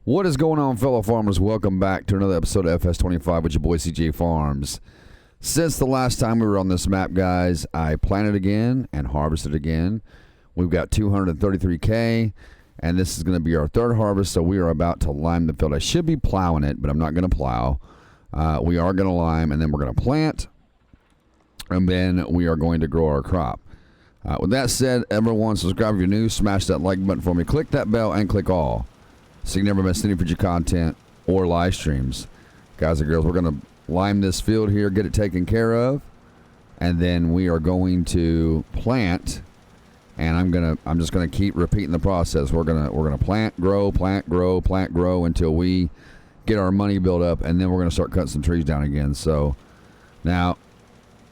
What is going on, fellow farmers? Welcome back to another episode of FS25 with your boy cjfarms. Since the last time we were on this map, guys, I planted again and harvested again. We've got 233K, and this is going to be our third harvest, so we are about to lime the field. I should be plowing it, but I'm not going to plow. We are going to lime, and then we're going to plant, and then we are going to grow our crop. With that said, everyone, subscribe if you're new, smash that like button for me, click that bell, and click all, so you never miss any future content or live streams. Guys and girls, we're going to lime this field here, get it taken care of, and then we are going to plant. And I'm just gonna keep repeating the process. We're gonna plant, grow, plant, grow, plant, grow until we get our money built up, and then we're gonna start cutting some trees down again. So now,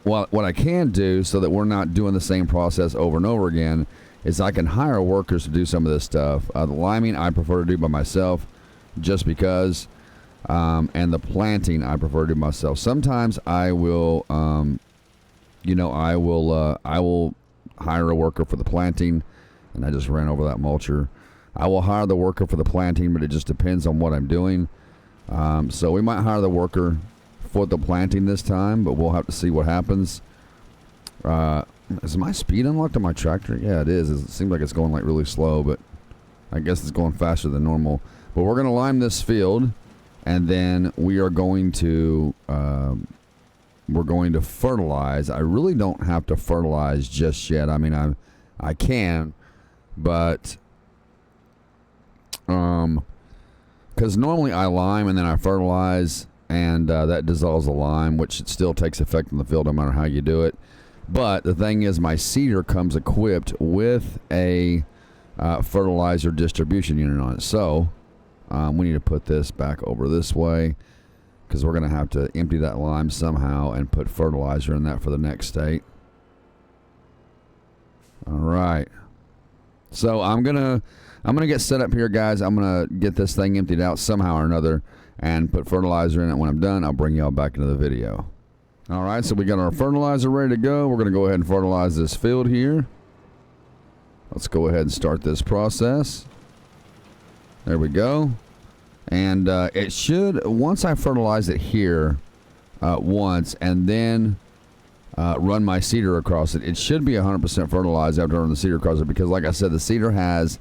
what I can do so that we're not doing the same process over and over again is I can hire workers to do some of this stuff. The liming I prefer to do by myself, just because, and the planting I prefer to do myself. Sometimes I will, I will hire a worker for the planting, and I just ran over that mulcher. I will hire the worker for the planting, but it just depends on what I'm doing. So we might hire the worker for the planting this time, but we'll have to see what happens. Is my speed unlocked on my tractor? Yeah, it is. It seems like it's going like really slow, but I guess it's going faster than normal. But we're going to lime this field, and then we are going to fertilize. I really don't have to fertilize just yet. I mean, I can, but because normally I lime and then I fertilize, and that dissolves the lime, which it still takes effect in the field no matter how you do it. But the thing is, my seeder comes equipped with a fertilizer distribution unit on it. So we need to put this back over this way, because we're going to have to empty that lime somehow and put fertilizer in that for the next state. All right. So I'm gonna get set up here, guys. I'm gonna get this thing emptied out somehow or another and put fertilizer in it. When I'm done, I'll bring y'all back into the video. All right. So we got our fertilizer ready to go. We're gonna go ahead and fertilize this field here. Let's go ahead and start this process. There we go. And it should, once I fertilize it here once and then run my seeder across it, it should be 100% fertilized after I run the seeder across it, because like I said, the seeder has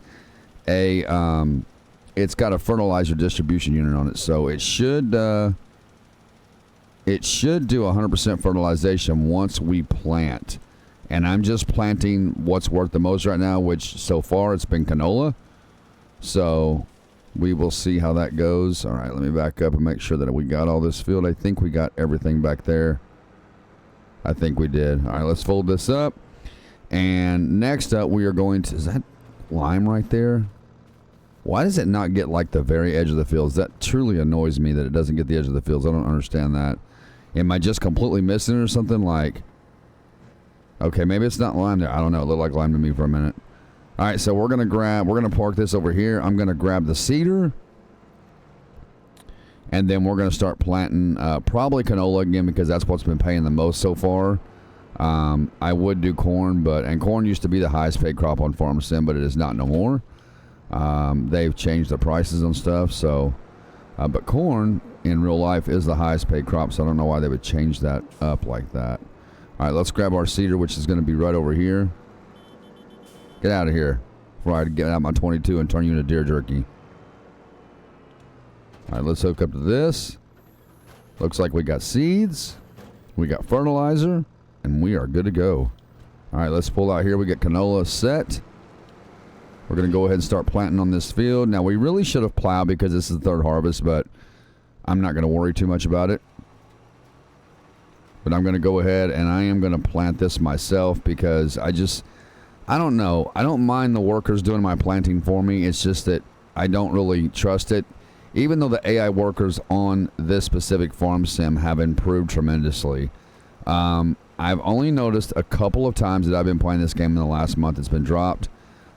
a, it's got a fertilizer distribution unit on it. So it should do 100% fertilization once we plant. And I'm just planting what's worth the most right now, which so far it's been canola. So we will see how that goes. All right, let me back up and make sure that we got all this field. I think we got everything back there. I think we did. All right, let's fold this up. And next up, we are going to, is that lime right there? Why does it not get like the very edge of the fields? That truly annoys me that it doesn't get the edge of the fields. I don't understand that. Am I just completely missing it or something? Like, okay, maybe it's not lime there. I don't know. It looked like lime to me for a minute. All right, so we're going to park this over here. I'm going to grab the seeder, and then we're going to start planting probably canola again, because that's what's been paying the most so far. I would do corn, and corn used to be the highest paid crop on FarmSim, but it is not no more. They've changed the prices on stuff, so, but corn in real life is the highest paid crop, so I don't know why they would change that up like that. All right, let's grab our seeder, which is going to be right over here. Get out of here before I get out my 22 and turn you into deer jerky. All right, let's hook up to this. Looks like we got seeds, we got fertilizer, and we are good to go. All right, let's pull out here. We get canola set. We're going to go ahead and start planting on this field. Now, we really should have plowed because this is the third harvest, but I'm not going to worry too much about it. But I'm going to go ahead and I am going to plant this myself, because I don't know. I don't mind the workers doing my planting for me. It's just that I don't really trust it. Even though the AI workers on this specific farm sim have improved tremendously. I've only noticed a couple of times that I've been playing this game in the last month. It's been dropped.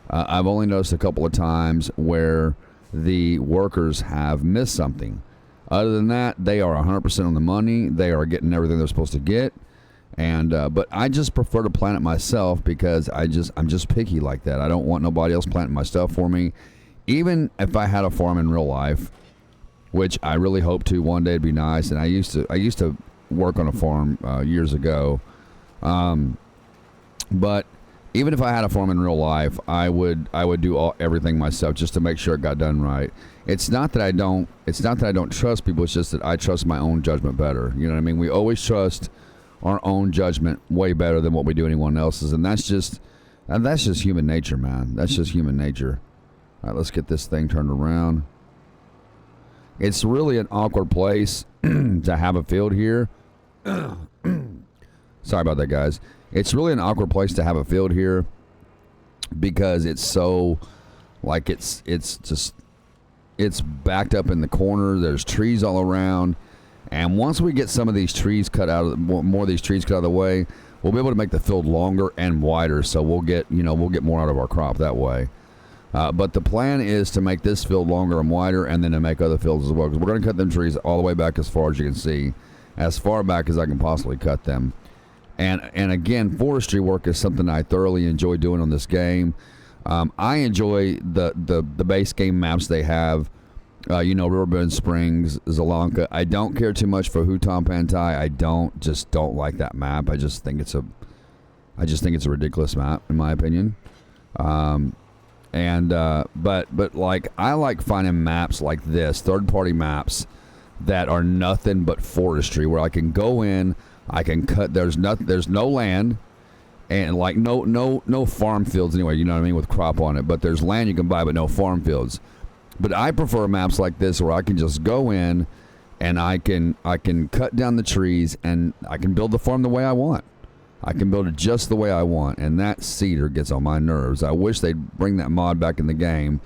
I've only noticed a couple of times where the workers have missed something. Other than that, they are 100% on the money. They are getting everything they're supposed to get. And but I just prefer to plant it myself, because I'm just picky like that. I don't want nobody else planting my stuff for me. even if I had a farm in real life, which I really hope to one day, it'd be nice. And I used to work on a farm years ago, but even if I had a farm in real life, I would do everything myself just to make sure it got done right. It's not that I don't trust people. It's just that I trust my own judgment better. You know what I mean? We always trust our own judgment way better than what we do anyone else's, and that's just human nature, man. That's just human nature. All right, let's get this thing turned around. It's really an awkward place to have a field here. Sorry about that, guys. It's really an awkward place to have a field here because it's so, like, it's backed up in the corner. There's trees all around, and once we get some of these trees cut out of more of these trees cut out of the way, we'll be able to make the field longer and wider. So we'll get more out of our crop that way. But the plan is to make this field longer and wider, and then to make other fields as well. Because we're going to cut them trees all the way back as far as you can see, as far back as I can possibly cut them. And again, forestry work is something I thoroughly enjoy doing on this game. I enjoy the base game maps they have. Riverbend Springs, Zalanka. I don't care too much for Huton Pantai. I don't like that map. I just think it's a ridiculous map in my opinion. But like, I like finding maps like this, third-party maps that are nothing but forestry, where I can go in, I can cut. There's no land, and like no farm fields anyway. You know what I mean, with crop on it. But there's land you can buy, but no farm fields. But I prefer maps like this where I can just go in, and I can cut down the trees, and I can build the farm the way I want. I can build it just the way I want, and that cedar gets on my nerves. I wish they'd bring that mod back in the game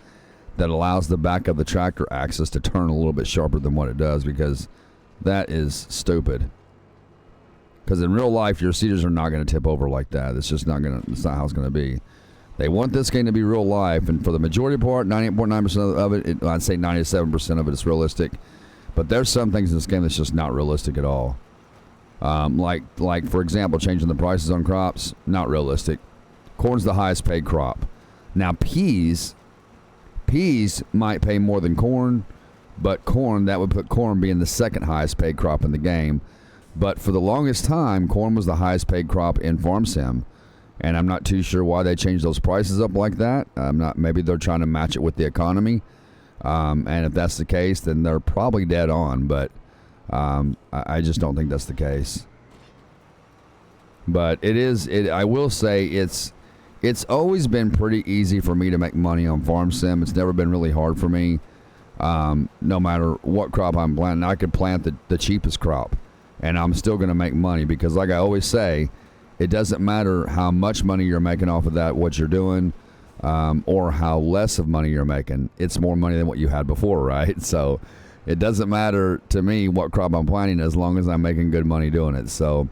that allows the back of the tractor axis to turn a little bit sharper than what it does, because that is stupid. Because in real life, your cedars are not going to tip over like that. It's just not how it's going to be. They want this game to be real life, and for the majority part, 98.9% of it, I'd say 97% of it is realistic. But there's some things in this game that's just not realistic at all. Like for example, changing the prices on crops, not realistic. Corn's the highest paid crop. Now peas might pay more than corn, but that would put corn being the second highest paid crop in the game. But for the longest time, corn was the highest paid crop in Farm Sim, and I'm not too sure why they changed those prices up like that. Maybe they're trying to match it with the economy, and if that's the case, then they're probably dead on. But I just don't think that's the case. But I will say it's always been pretty easy for me to make money on Farm Sim. It's never been really hard for me. No matter what crop I'm planting, I could plant the cheapest crop, and I'm still going to make money, because like I always say, it doesn't matter how much money you're making off of that, what you're doing, or how less of money you're making. It's more money than what you had before, right? So it doesn't matter to me what crop I'm planting, as long as I'm making good money doing it. So,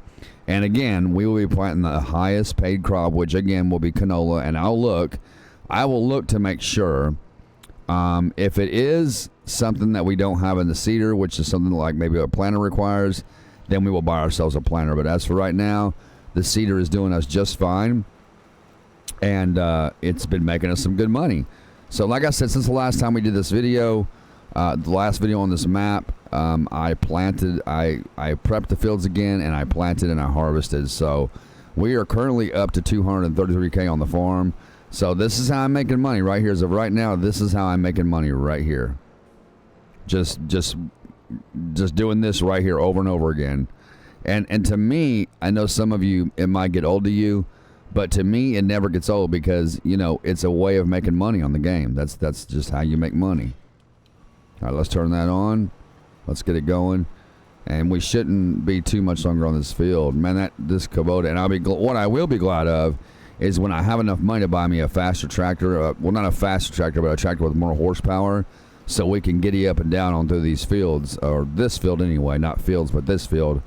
and again, we will be planting the highest paid crop, which again will be canola, and I will look to make sure, if it is something that we don't have in the cedar, which is something like maybe a planter requires, then we will buy ourselves a planter. But as for right now, the cedar is doing us just fine, and it's been making us some good money. So like I said, since the last time we did this video, the last video on this map, I prepped the fields again, and I planted and I harvested. So we are currently up to 233K on the farm. So this is how I'm making money right here. As of right now, this is how I'm making money right here. Just doing this right here over and over again. And to me, I know some of you, it might get old to you, but to me, it never gets old, because, it's a way of making money on the game. That's just how you make money. All right, let's turn that on. Let's get it going. And we shouldn't be too much longer on this field. Man, this Kubota, and what I will be glad of is when I have enough money to buy me a faster tractor. Well, not a faster tractor, but a tractor with more horsepower, so we can giddy up and down onto these fields, or this field anyway, not fields, but this field.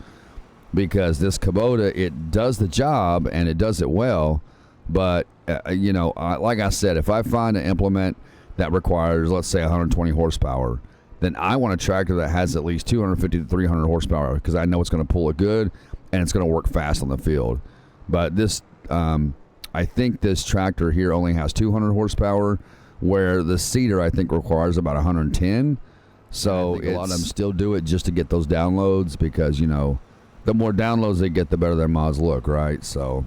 Because this Kubota, it does the job, and it does it well. But, like I said, if I find an implement that requires, let's say, 120 horsepower, then I want a tractor that has at least 250 to 300 horsepower, because I know it's going to pull it good, and it's going to work fast on the field. But this, I think this tractor here only has 200 horsepower, where the seeder I think requires about 110. So a lot of them still do it just to get those downloads, because you know, the more downloads they get, the better their mods look, right? So,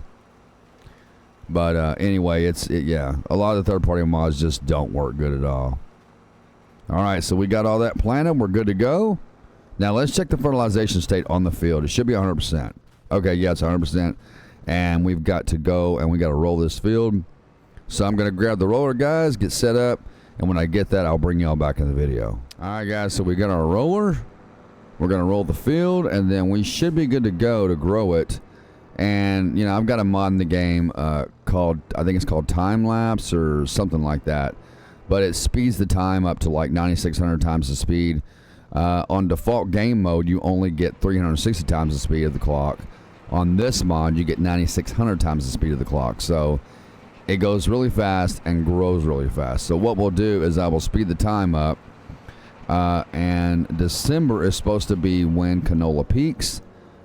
but anyway, yeah, a lot of the third-party mods just don't work good at all. All right, so we got all that planted. We're good to go. Now let's check the fertilization state on the field. It should be 100%. Okay, yeah, it's 100%. And we've got to go and we got to roll this field. So I'm going to grab the roller, guys, get set up. And when I get that, I'll bring y'all back in the video. All right, guys, so we got our roller. We're going to roll the field, and then we should be good to go to grow it. And, you know, I've got a mod in the game called, I think it's called Time Lapse or something like that. But it speeds the time up to like 9,600 times the speed. On default game mode, you only get 360 times the speed of the clock. On this mod, you get 9,600 times the speed of the clock. So it goes really fast and grows really fast. So what we'll do is I will speed the time up. And December is supposed to be when canola peaks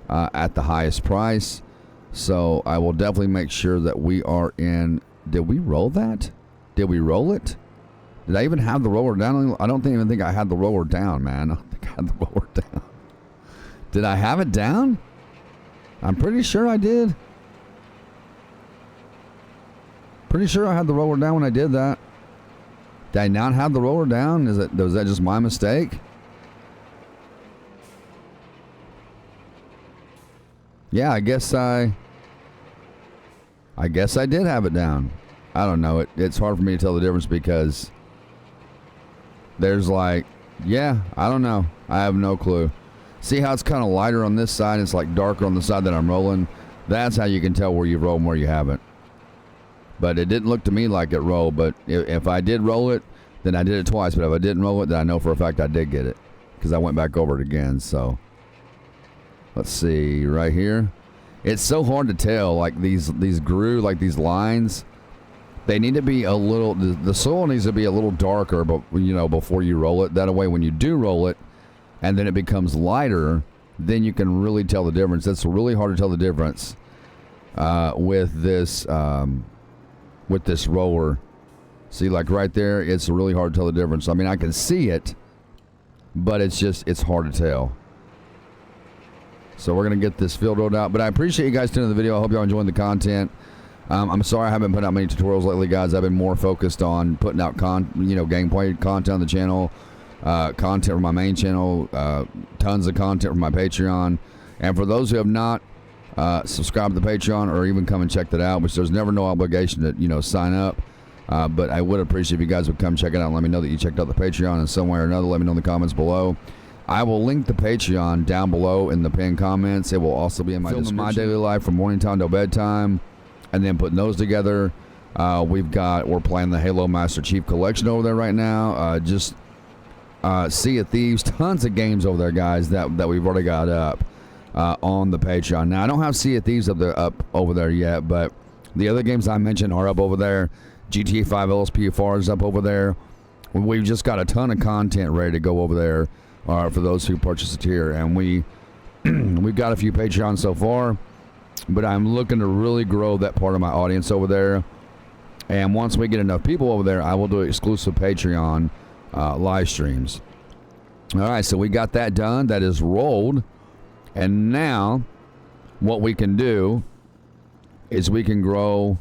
at the highest price. So I will definitely make sure that we are in. Did we roll that? Did we roll it? Did I even have the roller down? I don't even think I had the roller down, man. I don't think I had the roller down. Did I have it down? I'm pretty sure I did. Pretty sure I had the roller down when I did that. Did I not have the roller down? Was that just my mistake? Yeah, I guess I did have it down. I don't know. It's hard for me to tell the difference because there's like, yeah, I don't know. I have no clue. See how it's kind of lighter on this side? It's like darker on the side that I'm rolling. That's how you can tell where you've rolled and where you haven't. But it didn't look to me like it rolled. But if I did roll it, then I did it twice. But if I didn't roll it, then I know for a fact I did get it, because I went back over it again. So let's see right here. It's so hard to tell. Like these grew, like these lines, they need to be a little. The soil needs to be a little darker, but you know, before you roll it. That way, when you do roll it, and then it becomes lighter, then you can really tell the difference. That's really hard to tell the difference with this roller. See, like right there, it's really hard to tell the difference. I mean, I can see it, but it's hard to tell. So we're going to get this field rolled out. But I appreciate you guys tuning in the video. I hope y'all enjoying the content. I'm sorry I haven't put out many tutorials lately, guys. I've been more focused on putting out gameplay content on the channel, content from my main channel, tons of content from my Patreon. And for those who have not subscribed to the Patreon or even come and check that out, which there's never no obligation to, you know, sign up. But I would appreciate if you guys would come check it out and let me know that you checked out the Patreon in some way or another. Let me know in the comments below. I will link the Patreon down below in the pinned comments. It will also be in my description. My daily life from morning time to bedtime, and then putting those together. We're playing the Halo Master Chief Collection over there right now. Sea of Thieves, tons of games over there, guys, that we've already got up on the Patreon. Now I don't have Sea of Thieves up over there yet, but the other games I mentioned are up over there. GTA 5 LSPFR is up over there. We've just got a ton of content ready to go over there for those who purchase a tier, and we've got a few Patreons so far, but I'm looking to really grow that part of my audience over there. And once we get enough people over there, I will do exclusive Patreon live streams. All right, so we got that done. That is rolled, and now what we can do is we can grow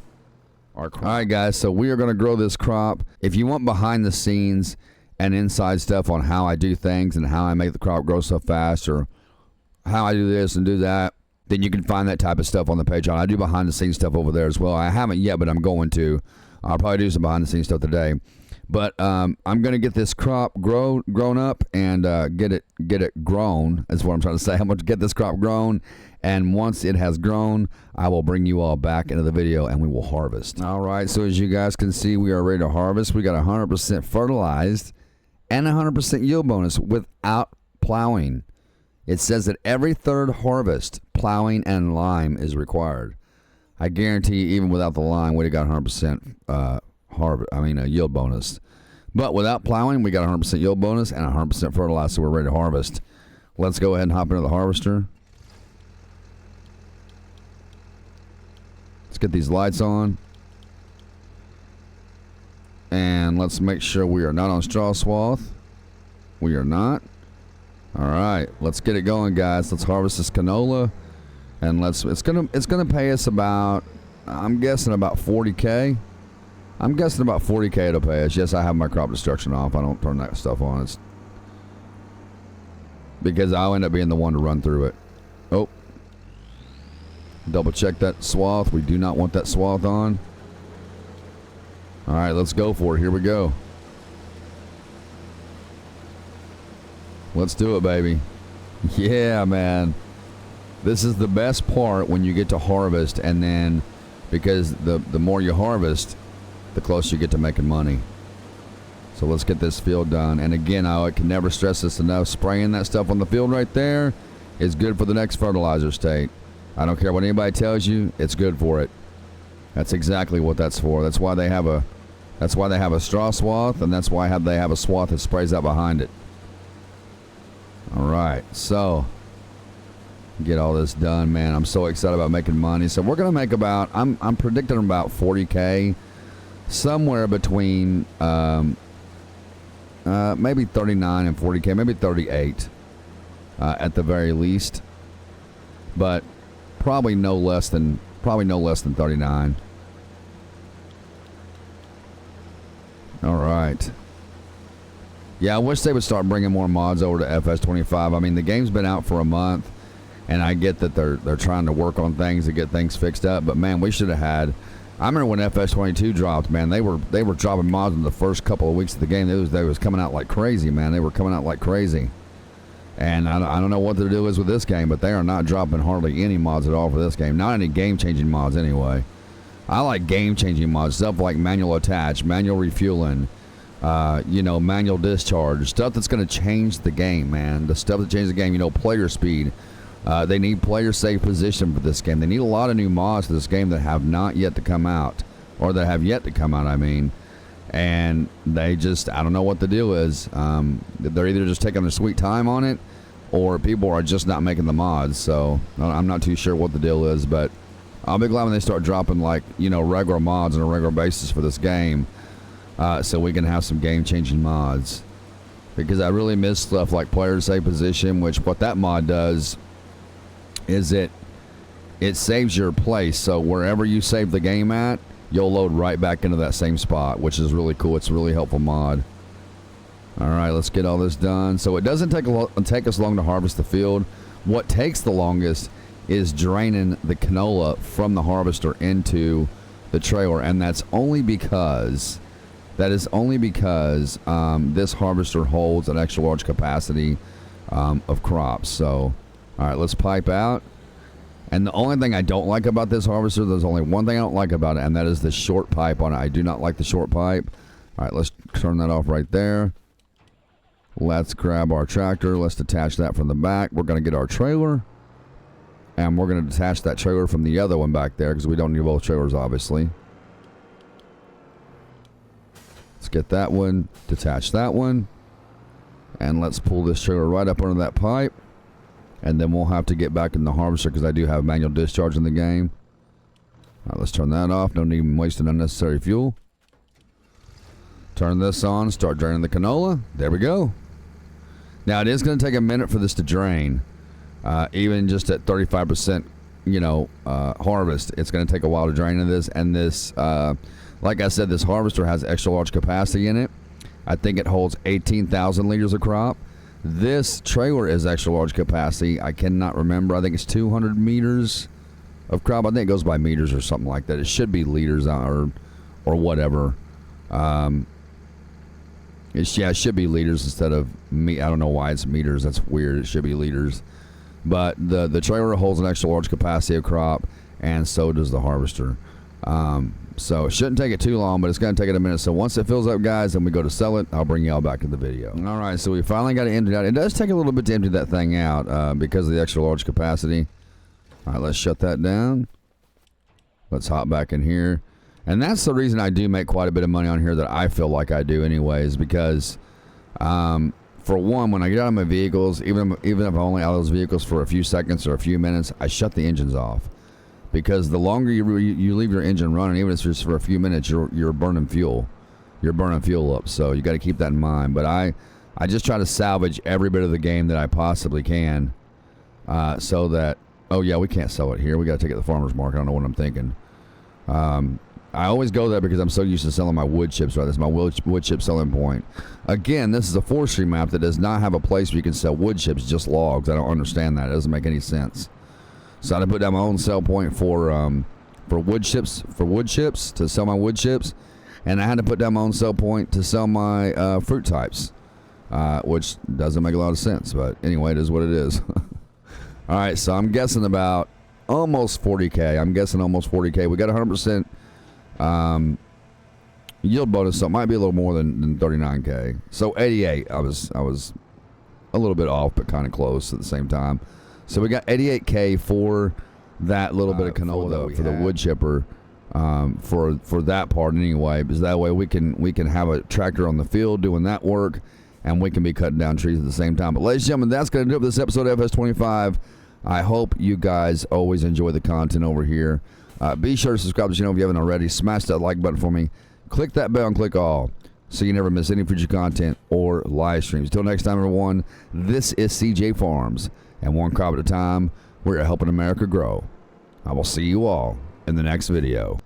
our crop. All right, guys, so we are going to grow this crop. If you want behind the scenes and inside stuff on how I do things and how I make the crop grow so fast, or how I do this and do that, then you can find that type of stuff on the Patreon. I do behind the scenes stuff over there as well. I haven't yet, but I'm going to. I'll probably do some behind the scenes stuff today. But I'm going to get this crop grown up and get it grown. That's what I'm trying to say. I'm going to get this crop grown, and once it has grown, I will bring you all back into the video and we will harvest. All right, so as you guys can see, we are ready to harvest. We got 100% fertilized and 100% yield bonus without plowing. It says that every third harvest, plowing and lime is required. I guarantee you, even without the lime, we'd have got 100% yield bonus. But without plowing, we got 100% yield bonus and 100% fertilizer, so we're ready to harvest. Let's go ahead and hop into the harvester. Let's get these lights on. And let's make sure we are not on straw swath. We are not. All right, let's get it going, guys. Let's harvest this canola, and it's gonna pay us about, I'm guessing about 40K. I'm guessing about 40K to pay us. Yes, I have my crop destruction off. I don't turn that stuff on. It's because I'll end up being the one to run through it. Oh, double check that swath. We do not want that swath on. All right, let's go for it. Here we go. Let's do it, baby. Yeah, man. This is the best part when you get to harvest, and then because the more you harvest, the closer you get to making money. So let's get this field done. And again, I can never stress this enough. Spraying that stuff on the field right there is good for the next fertilizer state. I don't care what anybody tells you, it's good for it. That's exactly what that's for. That's why they have a straw swath, and that's why they have a swath that sprays out behind it. All right, so get all this done, man. I'm so excited about making money. So we're gonna make about, I'm predicting about 40K, somewhere between maybe 39 and 40K, maybe 38 at the very least, but probably no less than 39. All right. Yeah, I wish they would start bringing more mods over to FS25. I mean, the game's been out for a month, and I get that they're trying to work on things to get things fixed up. But man, we should have had. I remember when FS22 dropped, man. They were dropping mods in the first couple of weeks of the game. They was coming out like crazy, man. They were coming out like crazy. And I don't know what their deal is with this game, but they are not dropping hardly any mods at all for this game. Not any game-changing mods anyway. I like game-changing mods, stuff like manual attach, manual refueling. Manual discharge, stuff that's going to change the game, man. The stuff that changes the game, player speed. They need player safe position for this game. They need a lot of new mods for this game that have not yet to come out, or that have yet to come out, I mean. And they just, I don't know what the deal is. They're either just taking their sweet time on it, or people are just not making the mods. So I'm not too sure what the deal is, but I'll be glad when they start dropping regular mods on a regular basis for this game. So we can have some game-changing mods, because I really miss stuff like player save position, which what that mod does is it saves your place. So wherever you save the game at, you'll load right back into that same spot, which is really cool. It's a really helpful mod. All right, let's get all this done. So it doesn't take us long to harvest the field. What takes the longest is draining the canola from the harvester into the trailer, and that's only because. That is only because this harvester holds an extra large capacity of crops. So, all right, let's pipe out. And the only thing I don't like about this harvester, there's only one thing I don't like about it, and that is the short pipe on it. I do not like the short pipe. All right, let's turn that off right there. Let's grab our tractor. Let's detach that from the back. We're going to get our trailer, and we're going to detach that trailer from the other one back there, because we don't need both trailers, obviously. Let's get that one, detach that one, and let's pull this trailer right up under that pipe, and then we'll have to get back in the harvester because I do have manual discharge in the game. All right, let's turn that off. No need wasting unnecessary fuel. Turn this on, start draining the canola. There we go. Now it is going to take a minute for this to drain, even just at 35%, harvest. It's going to take a while to drain this, and this. Like I said, this harvester has extra large capacity in it. I think it holds 18,000 liters of crop. This trailer is extra large capacity. I cannot remember. I think it's 200 meters of crop. I think it goes by meters or something like that. It should be liters or whatever. It should be liters instead of I don't know why it's meters. That's weird. It should be liters. But the trailer holds an extra large capacity of crop, and so does the harvester. So it shouldn't take it too long, but it's going to take it a minute. So once it fills up, guys, and we go to sell it, I'll bring y'all back to the video. All right, so we finally got it emptied out. It does take a little bit to empty that thing out because of the extra large capacity. All right, let's shut that down. Let's hop back in here. And that's the reason I do make quite a bit of money on here, that I feel like I do anyways, because for one, when I get out of my vehicles, even if I'm only out of those vehicles for a few seconds or a few minutes, I shut the engines off. Because the longer you leave your engine running, even if it's just for a few minutes, you're burning fuel. you're burning fuel up. So you got to keep that in mind. But I just try to salvage every bit of the game that I possibly can, so that, oh yeah, we can't sell it here. We got to take it to the farmer's market. I don't know what I'm thinking. I always go there because I'm so used to selling my wood chips, right? That's my wood chip selling point. Again, this is a forestry map that does not have a place where you can sell wood chips, just logs. I don't understand that. It doesn't make any sense. So I had to put down my own sell point for wood chips, to sell my wood chips, and I had to put down my own sell point to sell my fruit types, which doesn't make a lot of sense. But anyway, it is what it is. All right, so I'm guessing about almost 40K. I'm guessing almost 40K. We got 100%. Yield bonus, so it might be a little more than 39K. So 88. I was a little bit off, but kind of close at the same time. So we got 88K for that little bit of canola for the wood chipper, for that part anyway, because that way we can have a tractor on the field doing that work, and we can be cutting down trees at the same time. But ladies and gentlemen, that's going to do it for this episode of FS25. I hope you guys always enjoy the content over here. Be sure to subscribe to the channel if you haven't already. Smash that like button for me. Click that bell and click all so you never miss any future content or live streams. Until next time, everyone, this is CJ Farms, and one crop at a time, we're helping America grow. I will see you all in the next video.